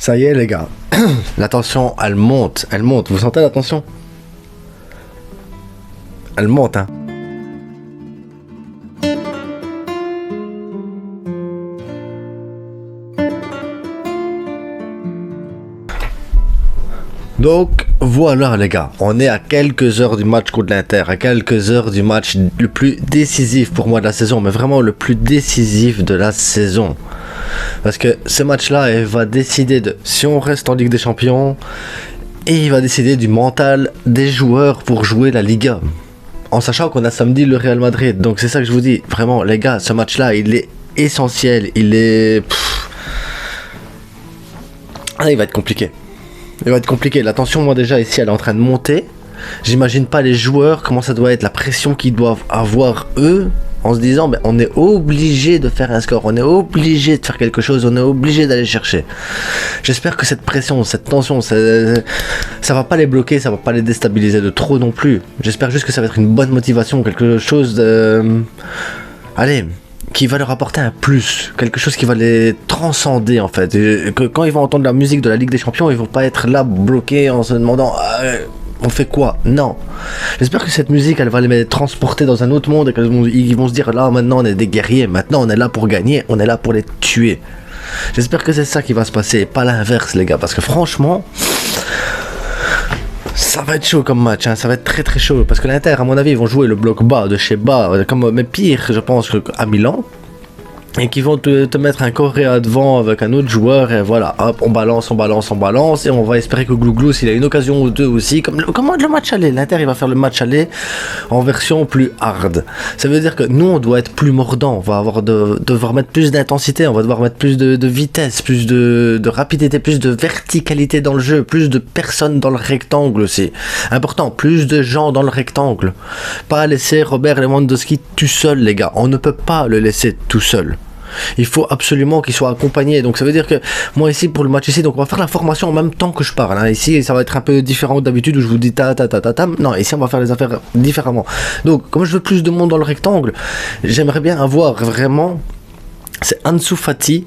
Ça y est les gars, la tension elle monte, vous sentez la tension? Elle monte hein. Donc voilà les gars, on est à quelques heures du match contre l'Inter, à quelques heures du match le plus décisif pour moi de la saison, mais vraiment le plus décisif de la saison. Parce que ce match-là, il va décider de si on reste en Ligue des Champions et il va décider du mental des joueurs pour jouer la Liga. En sachant qu'on a samedi le Real Madrid, donc c'est ça que je vous dis, vraiment les gars, ce match-là, il est essentiel, il est... Ah, il va être compliqué. Il va être compliqué. La tension, moi déjà ici, elle est en train de monter. J'imagine pas les joueurs, comment ça doit être, la pression qu'ils doivent avoir eux, en se disant, ben, on est obligé de faire un score, on est obligé de faire quelque chose, on est obligé d'aller chercher. J'espère que cette pression, cette tension, ça va pas les bloquer, ça va pas les déstabiliser de trop non plus. J'espère juste que ça va être une bonne motivation, quelque chose de... Allez, qui va leur apporter un plus, quelque chose qui va les transcender en fait. Et que quand ils vont entendre la musique de la Ligue des Champions, ils vont pas être là bloqués en se demandant on fait quoi? Non. J'espère que cette musique elle va les transporter dans un autre monde et qu'ils vont se dire là maintenant on est des guerriers, maintenant on est là pour gagner, on est là pour les tuer. J'espère que c'est ça qui va se passer, pas l'inverse les gars, parce que franchement ça va être chaud comme match, hein. Ça va être très très chaud, parce que l'Inter à mon avis ils vont jouer le bloc bas de chez bas, mais pire je pense qu'à Milan, et qui vont te mettre un Correa devant avec un autre joueur, et voilà, hop, on balance, et on va espérer que Glouglou, s'il a une occasion ou deux aussi, comme le match aller, l'Inter il va faire le match aller en version plus hard. Ça veut dire que nous on doit être plus mordant, on va devoir mettre plus d'intensité, on va devoir mettre plus de vitesse, plus de rapidité, plus de verticalité dans le jeu, plus de personnes dans le rectangle aussi. Important, plus de gens dans le rectangle. Pas laisser Robert Lewandowski tout seul les gars, on ne peut pas le laisser tout seul. Il faut absolument qu'il soit accompagné. Donc ça veut dire que moi ici pour le match ici, donc on va faire la formation en même temps que je parle hein. Ici ça va être un peu différent d'habitude où je vous dis ta. Non, ici on va faire les affaires différemment. Donc comme je veux plus de monde dans le rectangle, j'aimerais bien avoir vraiment, c'est Ansu Fati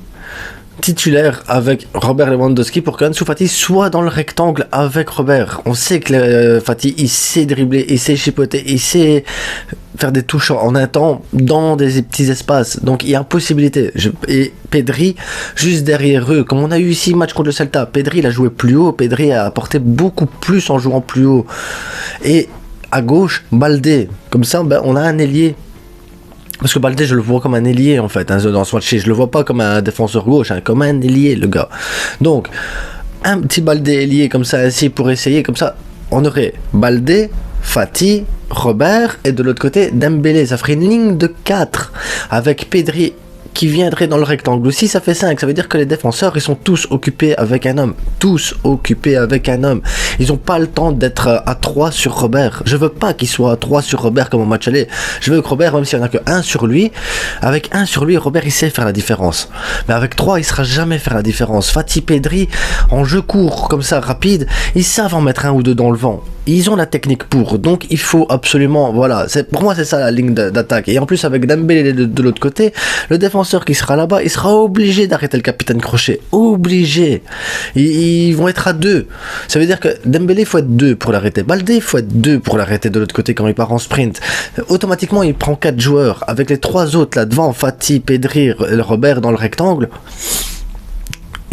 titulaire avec Robert Lewandowski pour qu'Ansu Fati soit dans le rectangle avec Robert. On sait que Fati il sait dribbler, il sait chipoter, il sait faire des touches en un temps dans des petits espaces, donc il y a possibilité. Et Pedri juste derrière eux, comme on a eu ici match contre le Celta, Pedri il a joué plus haut, Pedri a apporté beaucoup plus en jouant plus haut, et à gauche Baldé, comme ça ben, on a un ailier. Parce que Baldé, je le vois comme un ailier en fait, hein, dans ce match, je le vois pas comme un défenseur gauche, hein, comme un ailier le gars. Donc, un petit Baldé ailier comme ça, ici pour essayer, comme ça, on aurait Baldé, Fati, Robert, et de l'autre côté, Dembélé. Ça ferait une ligne de 4 avec Pedri qui viendrait dans le rectangle. Aussi ça fait 5, ça veut dire que les défenseurs ils sont tous occupés avec un homme, ils n'ont pas le temps d'être à 3 sur Robert. Je veux pas qu'il soit à 3 sur Robert comme au match aller, je veux que Robert, même s'il n'y en a que 1 sur lui, avec 1 sur lui Robert il sait faire la différence, mais avec 3 il sera jamais faire la différence. Fati, Pedri en jeu court comme ça rapide, ils savent en mettre 1 ou 2 dans le vent, ils ont la technique pour, donc il faut absolument, voilà, pour moi c'est ça la ligne d'attaque. Et en plus avec Dembélé de l'autre côté, le défenseur qui sera là-bas, il sera obligé d'arrêter le capitaine Crochet, obligé. Ils vont être à 2, ça veut dire que Dembélé il faut être 2 pour l'arrêter, Baldé il faut être 2 pour l'arrêter de l'autre côté quand il part en sprint. Automatiquement il prend 4 joueurs, avec les 3 autres là devant, Fati, Pedri, Robert dans le rectangle.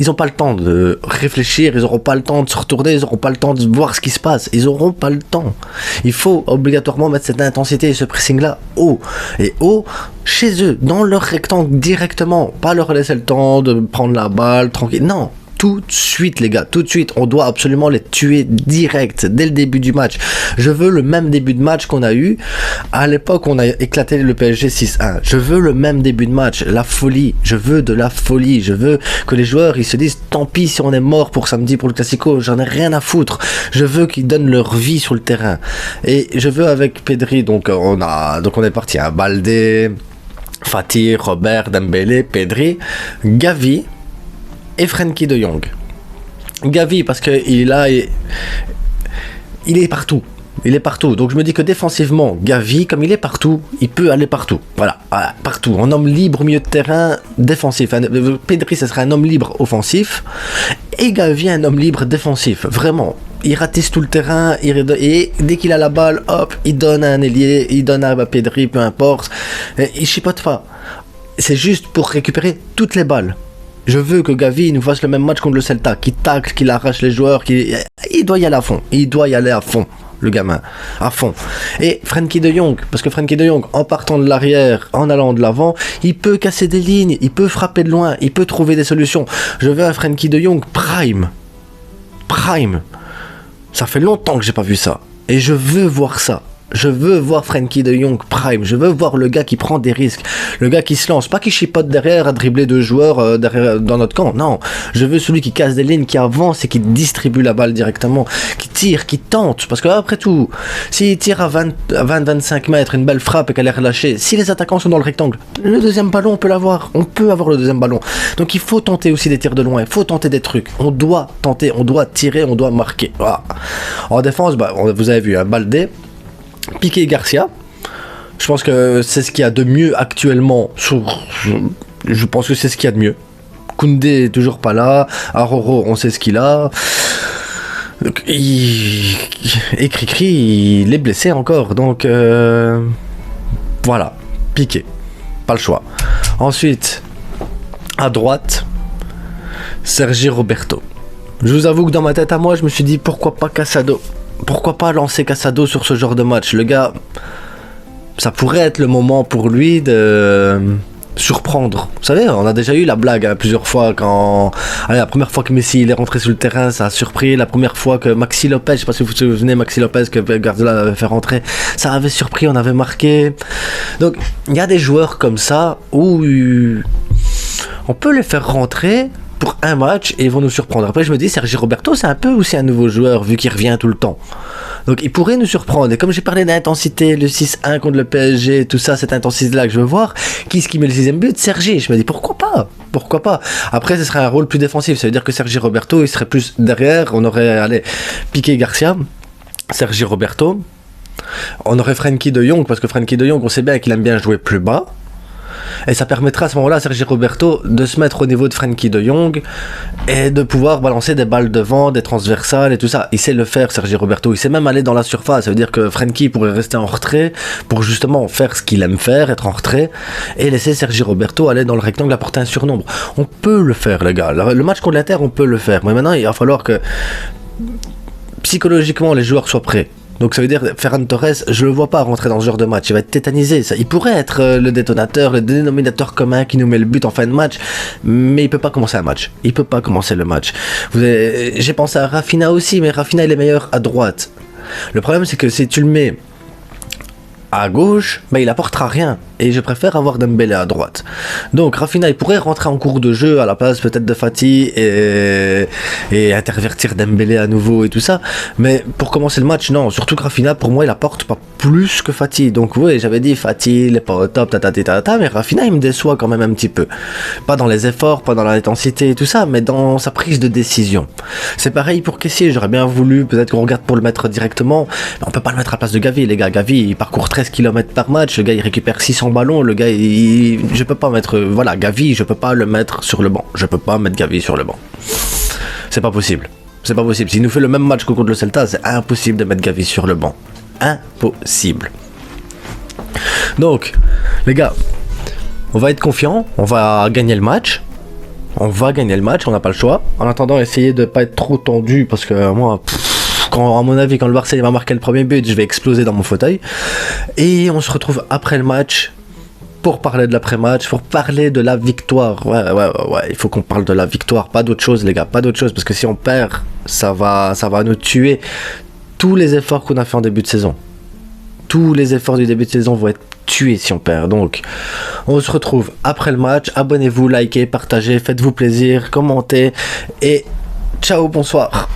Ils n'ont pas le temps de réfléchir, ils n'auront pas le temps de se retourner, ils n'auront pas le temps de voir ce qui se passe, ils n'auront pas le temps. Il faut obligatoirement mettre cette intensité et ce pressing-là haut. Et haut, chez eux, dans leur rectangle directement. Pas leur laisser le temps de prendre la balle, tranquille. Non, tout de suite les gars, tout de suite. On doit absolument les tuer direct, dès le début du match. Je veux le même début de match qu'on a eu à l'époque où on a éclaté le PSG 6-1. Je veux le même début de match, la folie. Je veux de la folie. Je veux que les joueurs ils se disent tant pis si on est mort pour samedi pour le Classico, j'en ai rien à foutre. Je veux qu'ils donnent leur vie sur le terrain. Et je veux avec Pedri, donc on est parti à Baldé, Fati, Robert, Dembélé, Pedri, Gavi et Frenkie de Jong. Gavi parce que il est partout. Il est partout. Donc je me dis que défensivement, Gavi, comme il est partout, il peut aller partout. Voilà, partout. Un homme libre au milieu de terrain défensif. Pedri, ce serait un homme libre offensif. Et Gavi est un homme libre défensif, vraiment. Il ratisse tout le terrain, et dès qu'il a la balle, hop, il donne à un ailier, il donne à Pedri, peu importe. Il chipote pas. C'est juste pour récupérer toutes les balles. Je veux que Gavi nous fasse le même match contre le Celta, qu'il tacle, qu'il arrache les joueurs, il doit y aller à fond. Il doit y aller à fond, le gamin, à fond. Et Frenkie de Jong, parce que Frenkie de Jong, en partant de l'arrière, en allant de l'avant, il peut casser des lignes, il peut frapper de loin, il peut trouver des solutions. Je veux un Frenkie de Jong prime. Prime. Ça fait longtemps que j'ai pas vu ça. Et je veux voir ça. Je veux voir Frenkie de Jong prime. Je veux voir le gars qui prend des risques. Le gars qui se lance. Pas qui chipote derrière à dribbler deux joueurs derrière, dans notre camp. Non. Je veux celui qui casse des lignes, qui avance et qui distribue la balle directement. Qui tire, qui tente. Parce que après tout, s'il tire à 20-25 mètres, une belle frappe et qu'elle est relâchée, si les attaquants sont dans le rectangle, le deuxième ballon, on peut l'avoir. On peut avoir le deuxième ballon. Donc il faut tenter aussi des tirs de loin. Il faut tenter des trucs. On doit tenter, on doit tirer, on doit marquer. Voilà. En défense, vous avez vu, Baldé, Piqué et Garcia, je pense que c'est ce qu'il y a de mieux actuellement. Je pense que c'est ce qu'il y a de mieux. Koundé est toujours pas là. Aroro, on sait ce qu'il a. Et Cricri, il est blessé encore. Donc voilà, Piqué, pas le choix. Ensuite, à droite, Sergi Roberto. Je vous avoue que dans ma tête à moi, je me suis dit pourquoi pas Casado. Pourquoi pas lancer Casado sur ce genre de match? Le gars, ça pourrait être le moment pour lui de surprendre. Vous savez, on a déjà eu la blague plusieurs fois quand... Allez, la première fois que Messi il est rentré sur le terrain, ça a surpris. La première fois que Maxi Lopez, je sais pas si vous vous souvenez, Maxi Lopez que Guardiola avait fait rentrer, ça avait surpris, on avait marqué. Donc, il y a des joueurs comme ça où on peut les faire rentrer pour un match et ils vont nous surprendre. Après je me dis, Sergi Roberto c'est un peu aussi un nouveau joueur vu qu'il revient tout le temps, donc il pourrait nous surprendre. Et comme j'ai parlé d'intensité, le 6-1 contre le PSG, tout ça, cette intensité là que je veux voir, qui met le 6ème but? Sergi. Je me dis pourquoi pas. Après ce serait un rôle plus défensif, ça veut dire que Sergi Roberto il serait plus derrière. On aurait Piqué Garcia, Sergi Roberto, on aurait Frenkie de Jong, parce que Frenkie de Jong on sait bien qu'il aime bien jouer plus bas. Et ça permettra à ce moment-là à Sergi Roberto de se mettre au niveau de Frenkie de Jong et de pouvoir balancer des balles devant, des transversales et tout ça. Il sait le faire, Sergi Roberto. Il sait même aller dans la surface. Ça veut dire que Frenkie pourrait rester en retrait pour justement faire ce qu'il aime faire, être en retrait, et laisser Sergi Roberto aller dans le rectangle, apporter un surnombre. On peut le faire, les gars. Le match contre l'Inter, on peut le faire. Mais maintenant, il va falloir que psychologiquement les joueurs soient prêts. Donc ça veut dire Ferran Torres, je le vois pas rentrer dans ce genre de match, il va être tétanisé. Il pourrait être le détonateur, le dénominateur commun qui nous met le but en fin de match, mais il peut pas commencer un match. Il peut pas commencer le match. J'ai pensé à Rafinha aussi, mais Rafinha il est meilleur à droite. Le problème c'est que si tu le mets à gauche, il apportera rien. Et je préfère avoir Dembélé à droite. Donc Rafinha, il pourrait rentrer en cours de jeu à la place peut-être de Fati et intervertir Dembélé à nouveau et tout ça. Mais pour commencer le match, non. Surtout que Rafinha, pour moi, il apporte pas plus que Fati. Donc oui, j'avais dit Fati, il est pas au top, mais Rafinha, il me déçoit quand même un petit peu. Pas dans les efforts, pas dans l'intensité et tout ça, mais dans sa prise de décision. C'est pareil pour Kessié, j'aurais bien voulu, peut-être qu'on regarde pour le mettre directement, mais on peut pas le mettre à la place de Gavi, les gars. Gavi, il parcourt 13 km par match, le gars, il récupère 600 ballons, le gars, je peux pas mettre, Gavi, je peux pas le mettre sur le banc. Je peux pas mettre Gavi sur le banc. C'est pas possible. C'est pas possible. S'il nous fait le même match que contre le Celta, c'est impossible de mettre Gavi sur le banc. Impossible. Donc, les gars, on va être confiants, on va gagner le match. On n'a pas le choix. En attendant, essayez de pas être trop tendu, parce que moi, à mon avis, quand le Barça va marquer le premier but, je vais exploser dans mon fauteuil. Et on se retrouve après le match pour parler de l'après-match, pour parler de la victoire. Ouais, il faut qu'on parle de la victoire, pas d'autre chose, les gars, pas d'autre chose, parce que si on perd, ça va nous tuer. Tous les efforts qu'on a fait en début de saison, tous les efforts du début de saison vont être tués si on perd. Donc, on se retrouve après le match. Abonnez-vous, likez, partagez, faites-vous plaisir, commentez, et ciao, bonsoir.